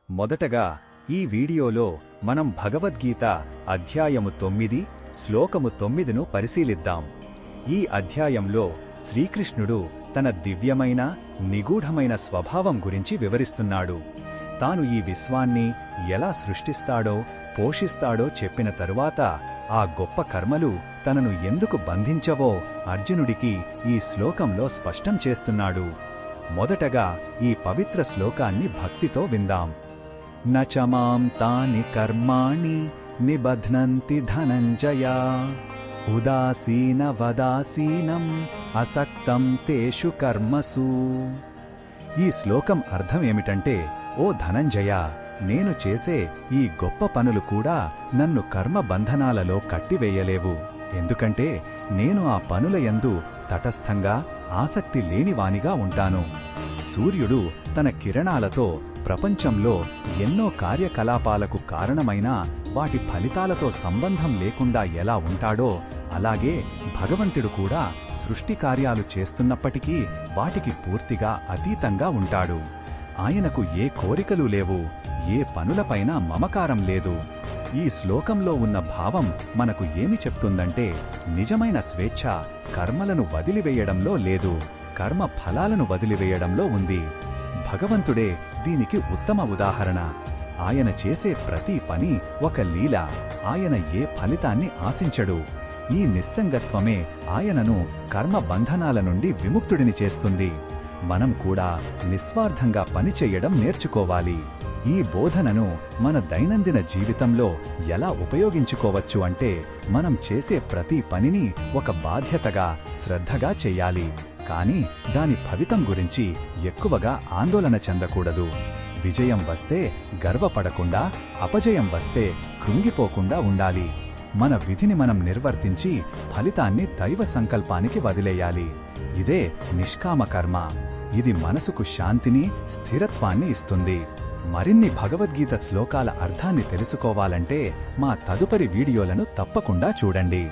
మొదటగా ఈ వీడియోలో మనం భగవద్గీత అధ్యాయము 9 శ్లోకము 9ను పరిశీలిద్దాం. ఈ అధ్యాయంలో శ్రీకృష్ణుడు తన దివ్యమైన నిగూఢమైన స్వభావం గురించి వివరిస్తున్నాడు. తాను ఈ విశ్వాన్ని ఎలా సృష్టిస్తాడో పోషిస్తాడో చెప్పిన తరువాత ఆ గొప్ప కర్మలు తనను ఎందుకు బంధించవో అర్జునుడికి ఈ శ్లోకంలో స్పష్టం చేస్తున్నాడు. మొదటగా ఈ పవిత్ర శ్లోకాన్ని భక్తితో విందాం. నచమాం తాని కర్మాణి నిబధ్నంతి ధనంజయ ఉదాసీనవదాసీనం అసక్తం తేషు కర్మసు. ఈ శ్లోకం అర్థమేమిటంటే, ఓ ధనంజయ, నేను చేసే ఈ గొప్ప పనులు కూడా నన్ను కర్మ బంధనాలలో కట్టివేయలేవు. ఎందుకంటే నేను ఆ పనులయందు తటస్థంగా ఆసక్తి లేనివానిగా ఉంటాను. సూర్యుడు తన కిరణాలతో ప్రపంచంలో ఎన్నో కార్యకలాపాలకు కారణమైన వాటి ఫలితాలతో సంబంధం లేకుండా ఎలా ఉంటాడో, అలాగే భగవంతుడు కూడా సృష్టి కార్యాలు చేస్తున్నప్పటికీ వాటికి పూర్తిగా అతీతంగా ఉంటాడు. ఆయనకు ఏ కోరికలు లేవు, ఏ పనులపైన మమకారం లేదు. ఈ శ్లోకంలో ఉన్న భావం మనకు ఏమి చెప్తుందంటే, నిజమైన స్వేచ్ఛ కర్మలను వదిలివేయడంలో లేదు, కర్మ ఫలాలను వదిలివేయడంలో ఉంది. భగవంతుడే దీనికి ఉత్తమ ఉదాహరణ. ఆయన చేసే ప్రతి పని ఒక లీల. ఆయన ఏ ఫలితాన్ని ఆశించడు. ఈ నిస్సంగత్వమే ఆయనను కర్మ బంధనాల నుండి విముక్తుడిని చేస్తుంది. మనం కూడా నిస్వార్థంగా పనిచెయ్యడం నేర్చుకోవాలి. ఈ బోధనను మన దైనందిన జీవితంలో ఎలా ఉపయోగించుకోవచ్చు అంటే, మనం చేసే ప్రతి పనిని ఒక బాధ్యతగా శ్రద్ధగా చెయ్యాలి. కానీ దాని ఫలితం గురించి ఎక్కువగా ఆందోళన చెందకూడదు. విజయం వస్తే గర్వపడకుండా, అపజయం వస్తే కృంగిపోకుండా ఉండాలి. మన విధిని మనం నిర్వర్తించి ఫలితాన్ని దైవ సంకల్పానికి వదిలేయాలి. ఇదే నిష్కామ కర్మ. ఇది మనసుకు శాంతిని, స్థిరత్వాన్ని ఇస్తుంది. మరిన్ని భగవద్గీత శ్లోకాల అర్థాన్ని తెలుసుకోవాలంటే మా తదుపరి వీడియోలను తప్పకుండా చూడండి.